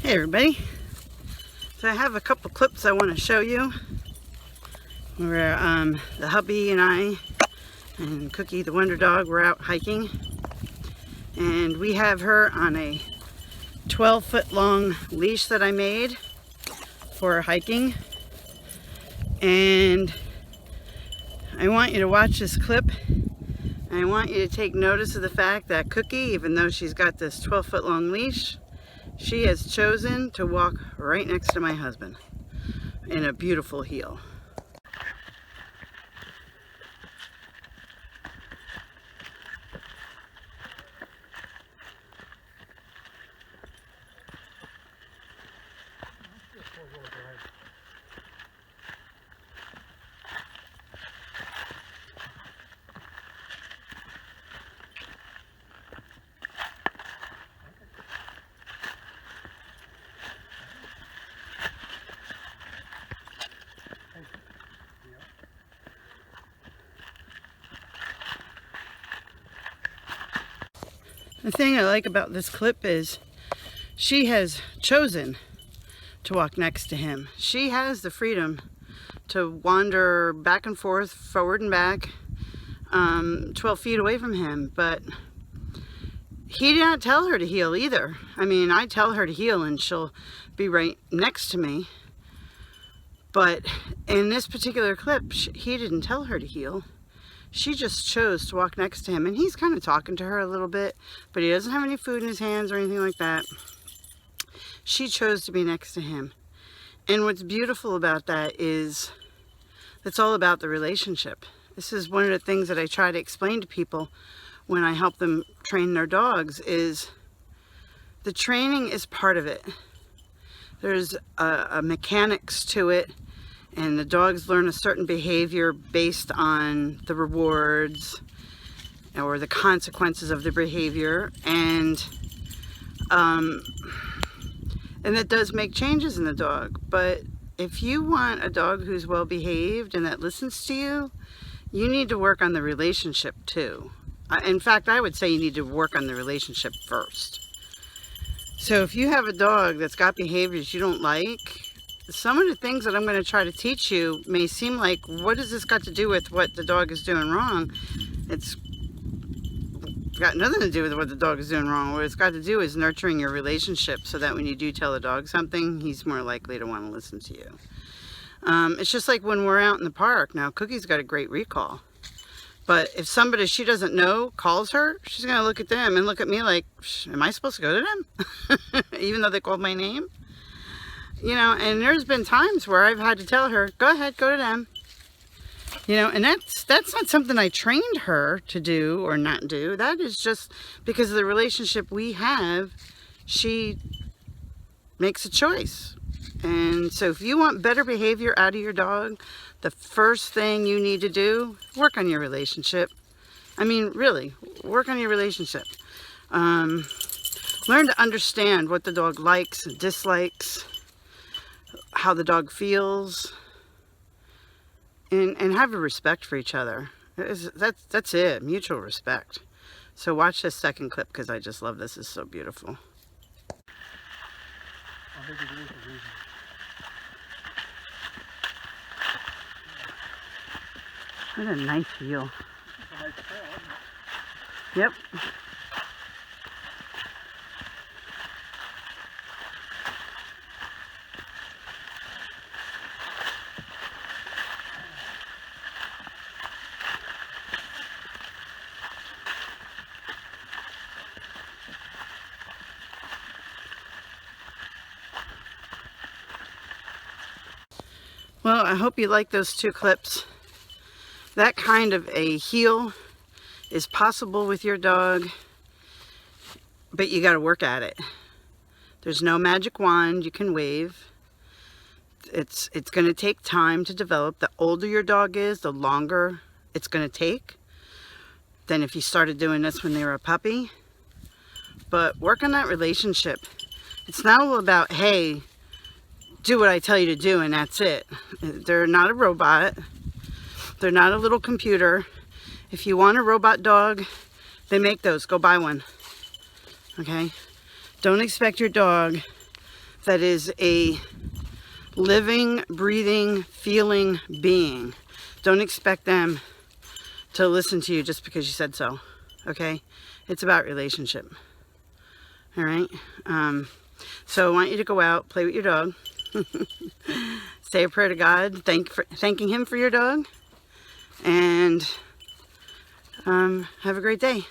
Hey everybody, so I have a couple clips I want to show you where the hubby and I and Cookie the Wonder Dog were out hiking, and we have her on a 12-foot long leash that I made for hiking. And I want you to watch this clip, and I want you to take notice of the fact that Cookie, even though she's got this 12-foot long leash, she has chosen to walk right next to my husband in a beautiful heel. The thing I like about this clip is she has chosen to walk next to him. She has the freedom to wander back and forth, forward and back, 12 feet away from him, but he did not tell her to heel either. I mean, I tell her to heel and she'll be right next to me, but in this particular clip, he didn't tell her to heel. She just chose to walk next to him, and he's kind of talking to her a little bit, but he doesn't have any food in his hands or anything like that. She chose to be next to him. And what's beautiful about that is it's all about the relationship. This is one of the things that I try to explain to people when I help them train their dogs, is the training is part of it. There's a mechanics to it, and the dogs learn a certain behavior based on the rewards or the consequences of the behavior, and that does make changes in the dog. But if you want a dog who's well behaved and that listens to you, you need to work on the relationship too. In fact, I would say you need to work on the relationship first. So if you have a dog that's got behaviors you don't like, some of the things that I'm going to try to teach you may seem like, what has this got to do with what the dog is doing wrong? It's got nothing to do with what the dog is doing wrong. What it's got to do is nurturing your relationship, so that when you do tell the dog something, he's more likely to want to listen to you. It's just like when we're out in the park. Now, Cookie's got a great recall, but if somebody she doesn't know calls her, she's going to look at them and look at me like, am I supposed to go to them? Even though they called my name? You know, and there's been times where I've had to tell her, go ahead, go to them. You know, and that's not something I trained her to do or not do. That is just because of the relationship we have. She makes a choice. And so if you want better behavior out of your dog, the first thing you need to do, work on your relationship. I mean, really, work on your relationship. Learn to understand what the dog likes and dislikes, how the dog feels, and have a respect for each other. That's it, mutual respect. So watch this second clip, because I just love this. It's so beautiful. What a nice heel. Yep. Well, I hope you like those two clips. That kind of a heel is possible with your dog, but you got to work at it. There's no magic wand you can wave. It's going to take time to develop. The older your dog is, the longer it's going to take than if you started doing this when they were a puppy. But work on that relationship. It's not all about, hey, do what I tell you to do and that's it. They're not a robot. They're not a little computer. If you want a robot dog, they make those. Go buy one. Okay? Don't expect your dog that is a living, breathing, feeling being. Don't expect them to listen to you just because you said so, okay? It's about relationship, all right? So I want you to go out, play with your dog, say a prayer to God, thanking Him for your dog, and have a great day.